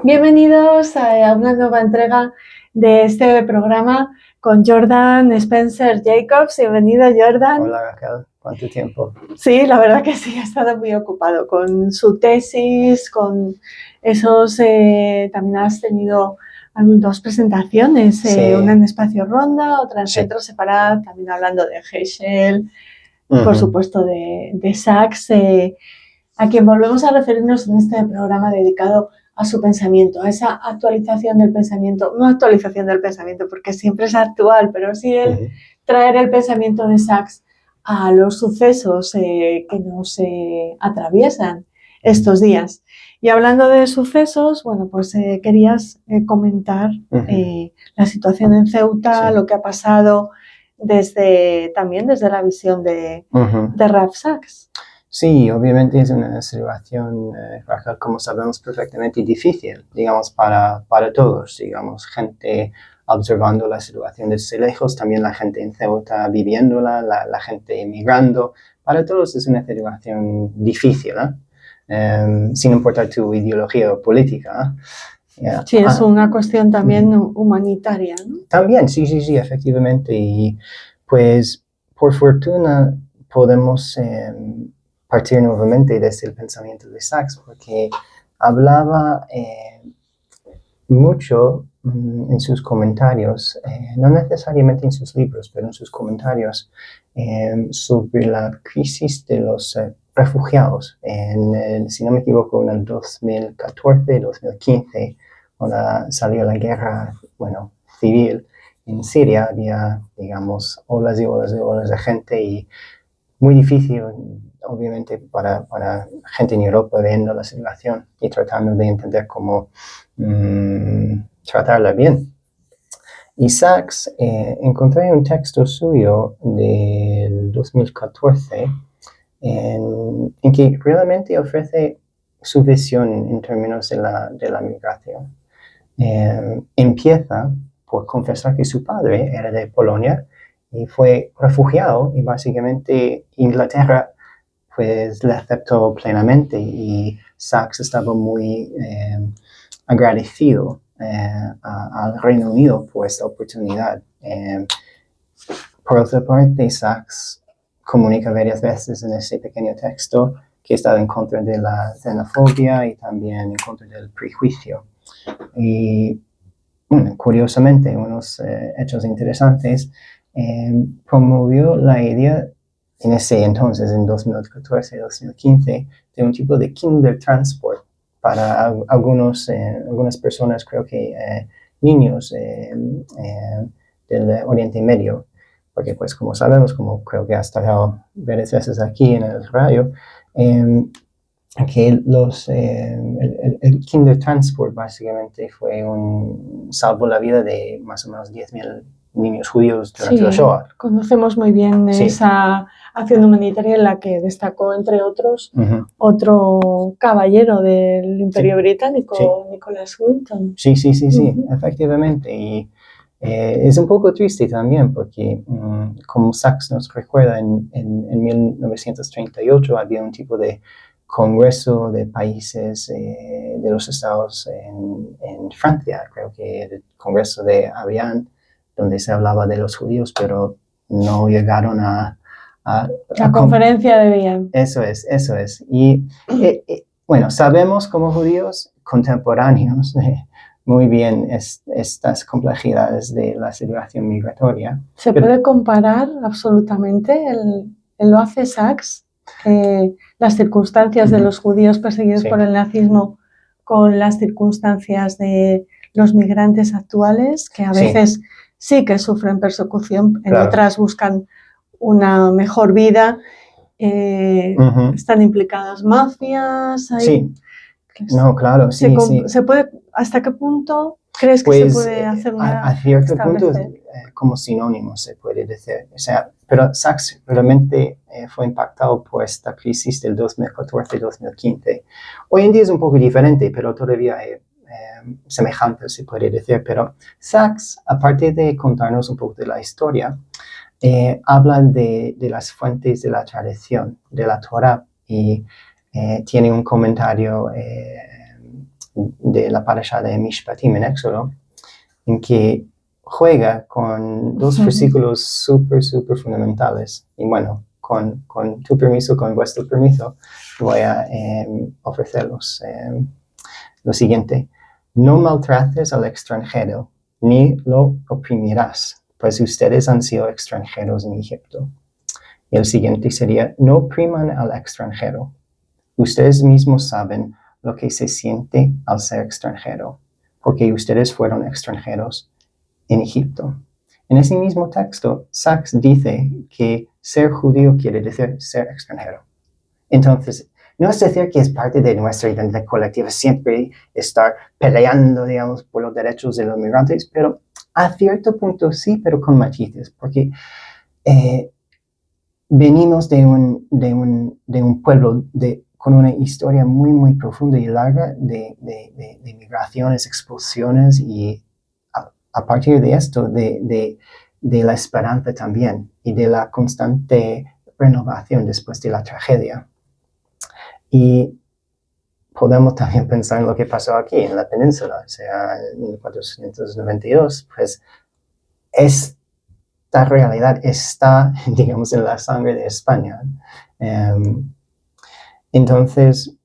Bienvenidos a una nueva entrega de este programa con Jordan Spencer Jacobs. Bienvenido, Jordan. Hola, Raquel. ¿Cuánto tiempo? Sí, la verdad que sí, ha estado muy ocupado con su tesis, con esos... también has tenido dos presentaciones, Sí. una en Espacio Ronda, otra en Sí. Centro Separado, también hablando de Heschel, Ujú. por supuesto de Sachs, a quien volvemos a referirnos en este programa dedicado a su pensamiento, a esa actualización del pensamiento, no actualización del pensamiento porque siempre es actual, pero sí el traer el pensamiento de Sachs a los sucesos que nos atraviesan estos días. Y hablando de sucesos, bueno, pues querías comentar la situación en Ceuta, Sí. lo que ha pasado también desde la visión de Ralph Sachs. Sí, obviamente es una situación, Raquel, como sabemos perfectamente, difícil, digamos, para todos, digamos, gente observando la situación desde lejos, también la gente en Ceuta viviéndola, la gente emigrando. Para todos es una situación difícil, sin importar tu ideología o política. Yeah. Sí, es una cuestión también humanitaria, ¿no? También, sí, efectivamente. Y pues, por fortuna, podemos partir nuevamente desde el pensamiento de Sachs, porque hablaba mucho en sus comentarios, no necesariamente en sus libros, pero en sus comentarios, sobre la crisis de los refugiados. Si no me equivoco, en el 2014-2015, cuando salió la guerra, civil en Siria, había, digamos, olas y olas y olas de gente, y muy difícil, obviamente, para gente en Europa viendo la situación y tratando de entender cómo tratarla bien. Y Sachs, encontré un texto suyo del 2014 en que realmente ofrece su visión en términos de la migración. Empieza por confesar que su padre era de Polonia y fue refugiado, y básicamente Inglaterra pues le aceptó plenamente, y Sachs estaba muy agradecido al Reino Unido por esta oportunidad. Por otra parte, Sachs comunica varias veces en ese pequeño texto que estaba en contra de la xenofobia y también en contra del prejuicio. Y curiosamente, unos hechos interesantes, promovió la idea en ese entonces, en 2014-2015, de un tipo de Kindertransport para algunas personas, creo que niños del Oriente Medio, porque pues como sabemos, como creo que ha estado varias veces aquí en el radio, que el Kindertransport básicamente salvó la vida de más o menos 10.000 niños judíos durante la Shoah. Conocemos muy bien esa acción humanitaria en la que destacó, entre otros, otro caballero del Imperio Británico, Nicholas Winton. Sí, efectivamente. Y es un poco triste también porque, como Sachs nos recuerda, en 1938 había un tipo de congreso de países de los estados en Francia, creo que el congreso de Avian, donde se hablaba de los judíos, pero no llegaron a la conferencia de Viena. Eso es. Y bueno, sabemos como judíos contemporáneos muy bien estas complejidades de la situación migratoria. ¿Se puede comparar absolutamente? Lo hace Sachs, las circunstancias de los judíos perseguidos por el nazismo con las circunstancias de los migrantes actuales, que a veces sí que sufren persecución, en otras buscan una mejor vida. Están implicadas mafias. Sí, no, claro, sí. ¿Se puede, ¿hasta qué punto crees que se puede hacer a cierto punto, como sinónimo se puede decir. O sea, pero Sachs realmente fue impactado por esta crisis del 2014-2015. Hoy en día es un poco diferente, pero todavía semejante, se puede decir. Pero Sachs, aparte de contarnos un poco de la historia, habla de las fuentes de la tradición, de la Torah, y tiene un comentario de la parasha de Mishpatim en Éxodo, en que juega con dos versículos súper fundamentales. Y bueno, con tu permiso, con vuestro permiso, voy a ofrecerlos. Lo siguiente: no maltrates al extranjero, ni lo oprimirás, pues ustedes han sido extranjeros en Egipto. Y el siguiente sería: no opriman al extranjero. Ustedes mismos saben lo que se siente al ser extranjero, porque ustedes fueron extranjeros en Egipto. En ese mismo texto, Sachs dice que ser judío quiere decir ser extranjero. Entonces, no es decir que es parte de nuestra identidad colectiva siempre estar peleando, digamos, por los derechos de los migrantes, pero a cierto punto sí, pero con matices, porque venimos de un pueblo con una historia muy profunda y larga de migraciones, expulsiones, y a partir de esto, de la esperanza también, y de la constante renovación después de la tragedia. Y podemos también pensar en lo que pasó aquí en la península, o sea, en 1492, pues esta realidad está, digamos, en la sangre de España. Entonces,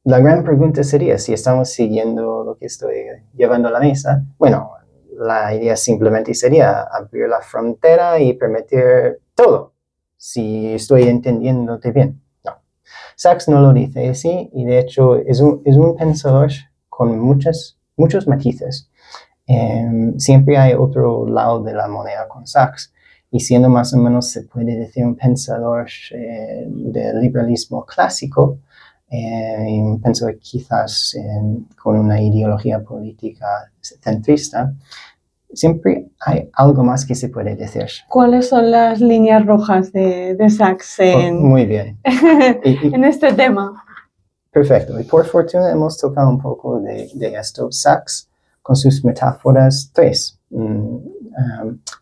la gran pregunta sería si estamos siguiendo lo que estoy llevando a la mesa. Bueno, la idea simplemente sería abrir la frontera y permitir todo, si estoy entendiéndote bien. No. Sachs no lo dice así, y de hecho es un pensador con muchos matices. Siempre hay otro lado de la moneda con Sachs, y siendo más o menos, se puede decir, un pensador del liberalismo clásico, un pensador quizás con una ideología política centrista, siempre hay algo más que se puede decir. ¿Cuáles son las líneas rojas de Sachs Muy bien. en este tema? Perfecto. Y por fortuna hemos tocado un poco de esto. Sachs, con sus metáforas, tres: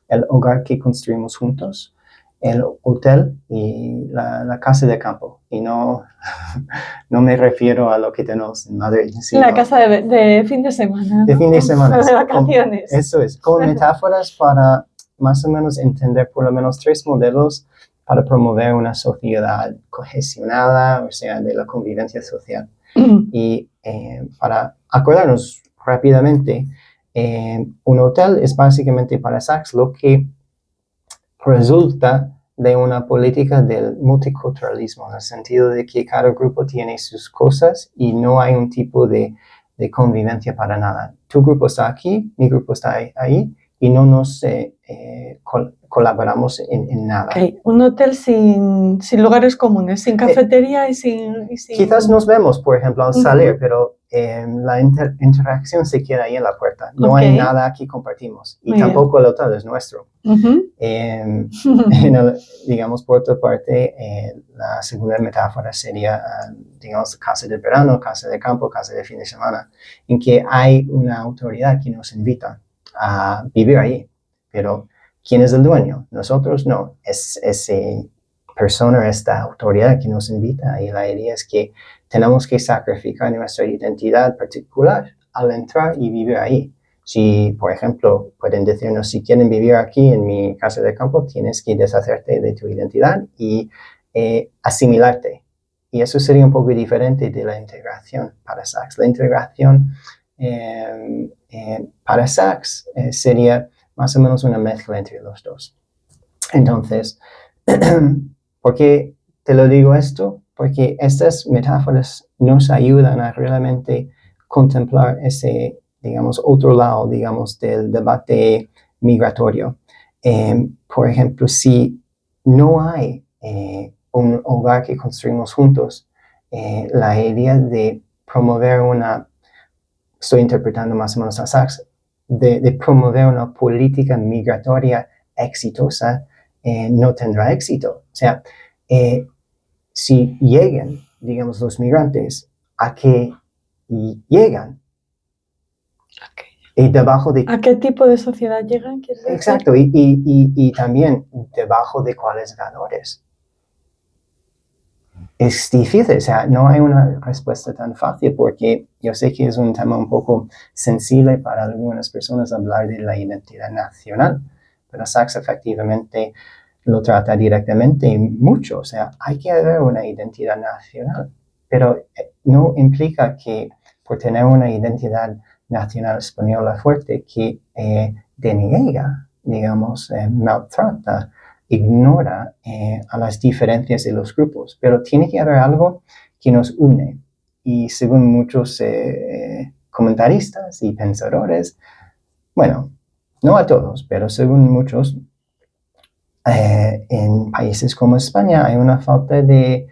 el hogar que construimos juntos, el hotel y la casa de campo. Y no me refiero a lo que tenemos en Madrid, sino la casa de fin de semana. De fin de semana. De vacaciones. Eso es, con metáforas para más o menos entender por lo menos tres modelos para promover una sociedad cohesionada, o sea, de la convivencia social. Y para acordarnos rápidamente, un hotel es básicamente para Sachs lo que resulta de una política del multiculturalismo, en el sentido de que cada grupo tiene sus cosas y no hay un tipo de convivencia para nada. Tu grupo está aquí, mi grupo está ahí, y no nos colaboramos en nada. Okay. Un hotel sin lugares comunes, sin cafetería y sin... Quizás nos vemos, por ejemplo, al salir, pero la interacción se queda ahí en la puerta. No hay nada que compartimos. Y tampoco el hotel es nuestro. Digamos, por otra parte, la segunda metáfora sería, digamos, casa de verano, casa de campo, casa de fin de semana, en que hay una autoridad que nos invita a vivir ahí. Pero, ¿quién es el dueño? Nosotros no. Es ese persona, esta autoridad que nos invita, y la idea es que tenemos que sacrificar nuestra identidad particular al entrar y vivir ahí. Si, por ejemplo, pueden decirnos: si quieren vivir aquí en mi casa de campo, tienes que deshacerte de tu identidad y asimilarte. Y eso sería un poco diferente de la integración para Sachs. La integración para Sachs sería más o menos una mezcla entre los dos. Entonces, ¿por qué te lo digo esto? Porque estas metáforas nos ayudan a realmente contemplar ese, digamos, otro lado, digamos, del debate migratorio. Por ejemplo, si no hay un hogar que construimos juntos, la idea de promover estoy interpretando más o menos a Sachs, de promover una política migratoria exitosa, no tendrá éxito. O sea, si llegan, digamos, los migrantes, ¿a qué llegan? Y debajo de... ¿A qué tipo de sociedad llegan? Exacto, y también debajo de cuáles valores. es difícil, o sea, no hay una respuesta tan fácil porque yo sé que es un tema un poco sensible para algunas personas hablar de la identidad nacional, pero Sachs efectivamente lo trata directamente mucho, o sea, hay que haber una identidad nacional, pero no implica que por tener una identidad nacional española fuerte que deniega, digamos, maltrata, ignora a las diferencias de los grupos, pero tiene que haber algo que nos une. Y según muchos comentaristas y pensadores, bueno, no a todos, pero según muchos, en países como España hay una falta de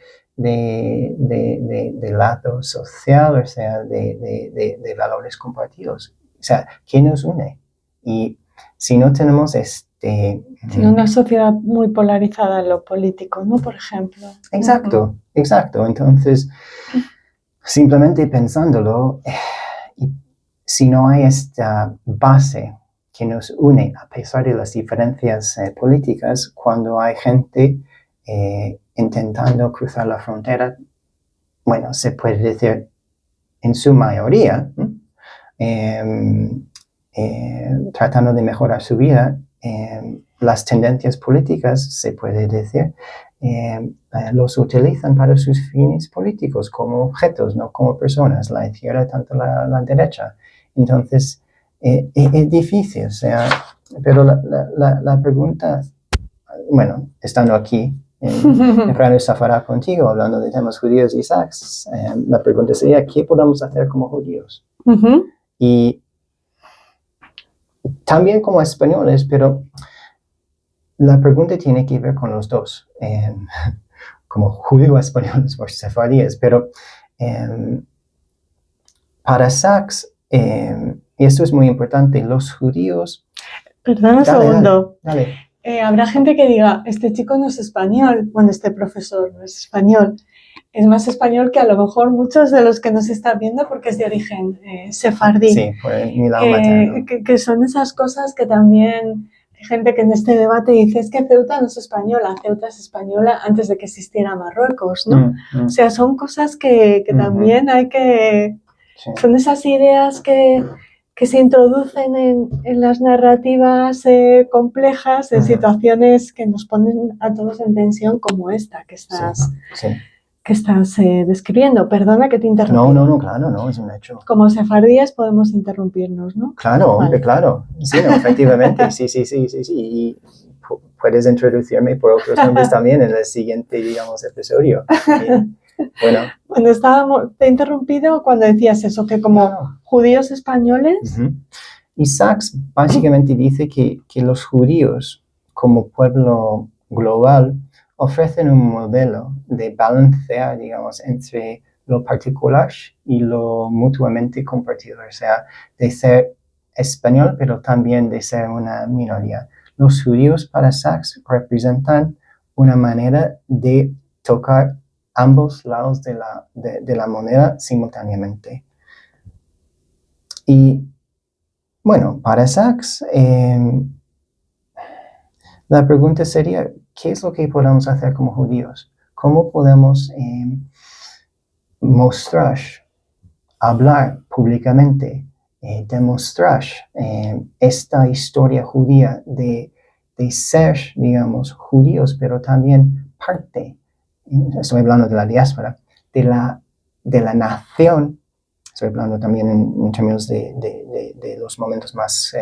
lazo social, o sea, de valores compartidos. O sea, ¿qué nos une? Y si no tenemos Sí, una sociedad muy polarizada en lo político, ¿no? Por ejemplo. Exacto, exacto. Entonces, simplemente pensándolo, si no hay esta base que nos une a pesar de las diferencias políticas, cuando hay gente intentando cruzar la frontera, bueno, se puede decir en su mayoría, tratando de mejorar su vida, las tendencias políticas, se puede decir, los utilizan para sus fines políticos como objetos, no como personas, la izquierda tanto la derecha. Entonces, es difícil, o sea, pero la pregunta, bueno, estando aquí en Radio Safará contigo, hablando de temas judíos y Sachs, la pregunta sería, ¿qué podemos hacer como judíos? Y también como españoles, pero la pregunta tiene que ver con los dos, como judíos españoles o sefardíes, pero para Sachs, y esto es muy importante, los judíos... Perdona un segundo. Dale. Habrá gente que diga, este chico no es español, bueno, este profesor no es español. Es más español que a lo mejor muchos de los que nos están viendo porque es de origen sefardí. Sí, por mi lado materno. Que son esas cosas que también hay gente que en este debate dice, es que Ceuta no es española, Ceuta es española antes de que existiera Marruecos, ¿no? O sea, son cosas que también hay que... Sí. Son esas ideas que se introducen en las narrativas complejas, en situaciones que nos ponen a todos en tensión como esta que estás... Sí. Que estás describiendo. Perdona que te interrumpa. No, claro, no, es un hecho. Como sefardíes podemos interrumpirnos, ¿no? Claro, vale. Claro. Sí, no, efectivamente, sí. Y puedes introducirme por otros nombres también en el siguiente, digamos, episodio. Bueno. Te he interrumpido cuando decías eso, que como judíos españoles... Y Sachs básicamente dice que los judíos, como pueblo global, ofrecen un modelo de balancear, digamos, entre lo particular y lo mutuamente compartido, o sea, de ser español, pero también de ser una minoría. Los judíos para Sachs representan una manera de tocar ambos lados de la moneda simultáneamente. Y, bueno, para Sachs, la pregunta sería, ¿qué es lo que podemos hacer como judíos? ¿Cómo podemos mostrar, hablar públicamente, demostrar esta historia judía de ser, digamos, judíos, pero también parte, estoy hablando de la diáspora, de la nación, estoy hablando también en términos de los momentos más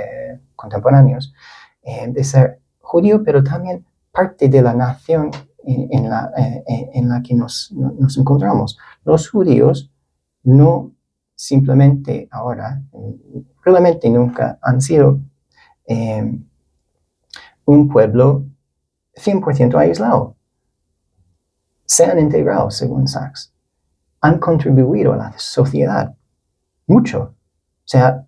contemporáneos, de ser judío, pero también parte de la nación en la que nos encontramos. Los judíos no simplemente ahora, realmente nunca han sido un pueblo 100% aislado. Se han integrado, según Sachs. Han contribuido a la sociedad mucho. O sea,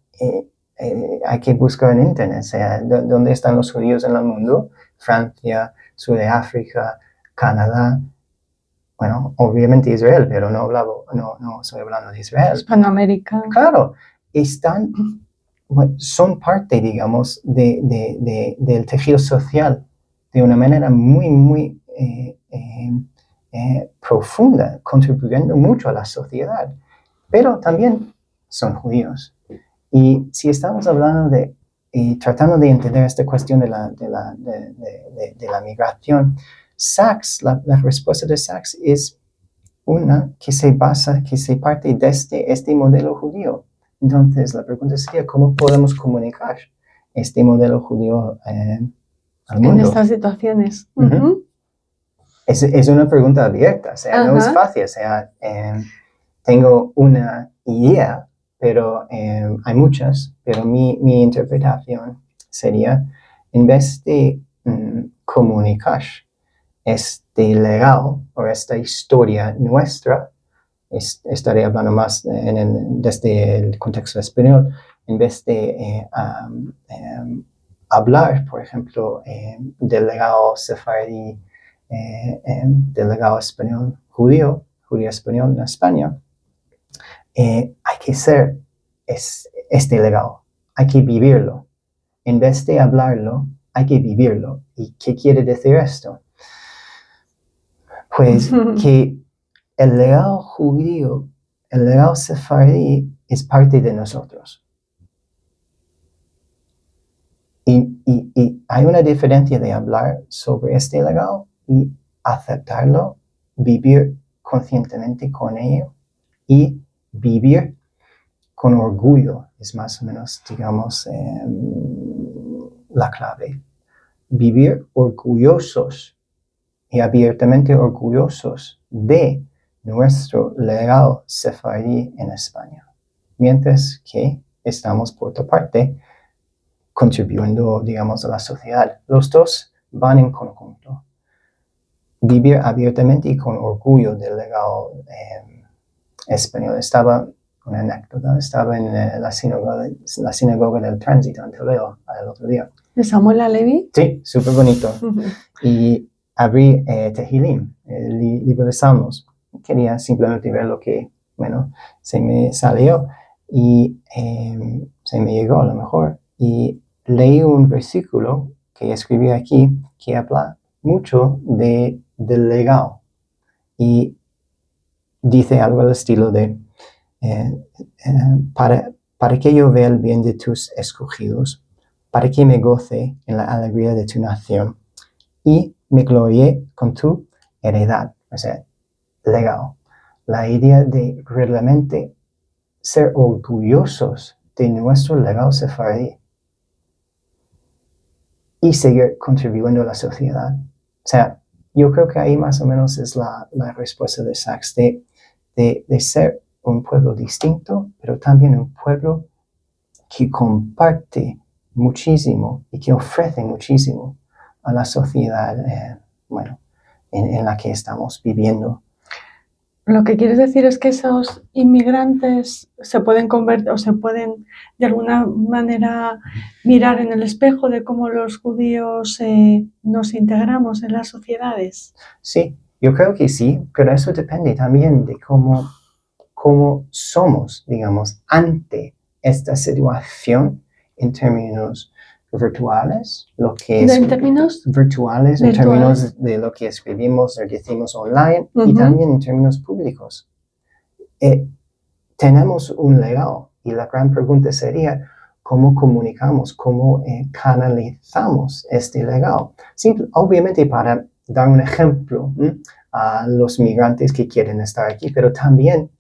hay que buscar en internet, o sea, ¿dónde están los judíos en el mundo? Francia, Sudáfrica, Canadá, bueno, obviamente Israel, pero no estoy hablando de Israel. Hispanoamérica. Claro, son parte, digamos, del tejido social de una manera muy, muy profunda, contribuyendo mucho a la sociedad, pero también son judíos. Y si estamos hablando y tratando de entender esta cuestión de la migración, Sachs, la respuesta de Sachs es una que se parte desde este modelo judío. Entonces, la pregunta sería, ¿cómo podemos comunicar este modelo judío al mundo? En estas situaciones. Uh-huh. Es una pregunta abierta, o sea, no es fácil, o sea, tengo una idea, pero hay muchas, pero mi interpretación sería, en vez de comunicar este legado o esta historia nuestra, estaré hablando más desde el contexto español, en vez de hablar, por ejemplo, del legado sefardí, del legado español judío español en España, hay que ser este legado, hay que vivirlo. En vez de hablarlo, hay que vivirlo. ¿Y qué quiere decir esto? Pues que el legado judío, el legado sefardí es parte de nosotros. Y hay una diferencia de hablar sobre este legado y aceptarlo, vivir conscientemente con ello y vivir con orgullo, es más o menos, digamos, la clave. Vivir orgullosos y abiertamente orgullosos de nuestro legado sefardí en España, mientras que estamos, por otra parte, contribuyendo, digamos, a la sociedad. Los dos van en conjunto. Vivir abiertamente y con orgullo del legado español. Una anécdota, estaba en la sinagoga del Tránsito en Toledo el otro día. ¿De Samuel Alevi? Sí, súper bonito. Y abrí Tehilim, el libro de Salmos. Quería simplemente ver lo que, se me salió y se me llegó a lo mejor. Y leí un versículo que escribí aquí que habla mucho del legado. Y dice algo al estilo de, para que yo vea el bien de tus escogidos, para que me goce en la alegría de tu nación y me glorié con tu heredad, o sea, legado. La idea de realmente ser orgullosos de nuestro legado sefardí y seguir contribuyendo a la sociedad. O sea, yo creo que ahí más o menos es la respuesta de Sachs, de ser un pueblo distinto, pero también un pueblo que comparte muchísimo y que ofrece muchísimo a la sociedad, en la que estamos viviendo. Lo que quieres decir es que esos inmigrantes se pueden convertir o se pueden de alguna manera mirar en el espejo de cómo los judíos nos integramos en las sociedades. Sí, yo creo que sí, pero eso depende también de cómo somos, digamos, ante esta situación en términos virtuales, lo que es ¿En términos? virtuales, en términos de lo que escribimos o decimos online, y también en términos públicos. Tenemos un legado y la gran pregunta sería cómo comunicamos, cómo canalizamos este legado. Obviamente para dar un ejemplo a los migrantes que quieren estar aquí, pero también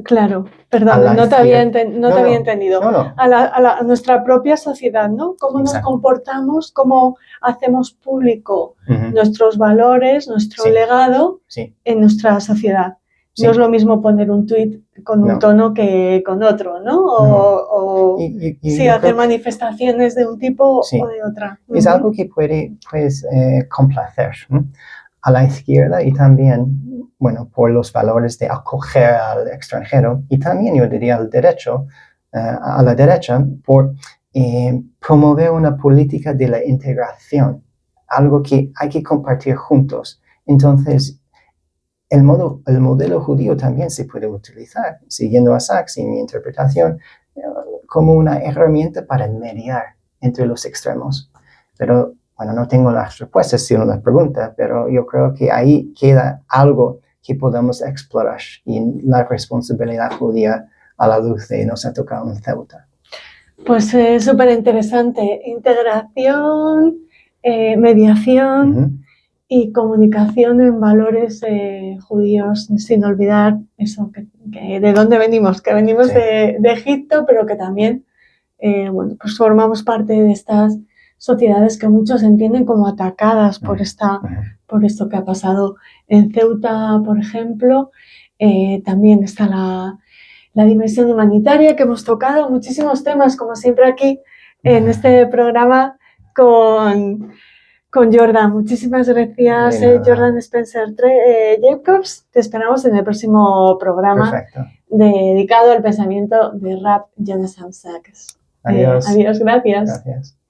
claro, perdón, no te había entendido. No. A nuestra propia sociedad, ¿no? Cómo nos comportamos, cómo hacemos público nuestros valores, nuestro legado en nuestra sociedad. Sí. No es lo mismo poner un tuit con un tono que con otro, ¿no? O hacer manifestaciones de un tipo o de otra. Es algo que puede, pues, complacer a la izquierda y también, por los valores de acoger al extranjero, y también yo diría a la derecha, por promover una política de la integración, algo que hay que compartir juntos. Entonces, el modelo judío también se puede utilizar, siguiendo a Sachs y mi interpretación, como una herramienta para mediar entre los extremos. Pero, bueno, no tengo las respuestas si uno las pregunta, pero yo creo que ahí queda algo que podemos explorar y la responsabilidad judía a la luz de nos ha tocado en Ceuta. Pues súper interesante. Integración, mediación y comunicación en valores judíos, sin olvidar eso, que de dónde venimos, que venimos Sí. de Egipto, pero que también bueno, pues formamos parte de estas sociedades que muchos entienden como atacadas por esto que ha pasado en Ceuta, por ejemplo. También está la dimensión humanitaria, que hemos tocado muchísimos temas, como siempre aquí en este programa con Jordan. Muchísimas gracias, Jordan Spencer Jacobs. Te esperamos en el próximo programa. Perfecto. Dedicado al pensamiento de Rav Jonathan Sacks. Adiós. Adiós, gracias. Gracias.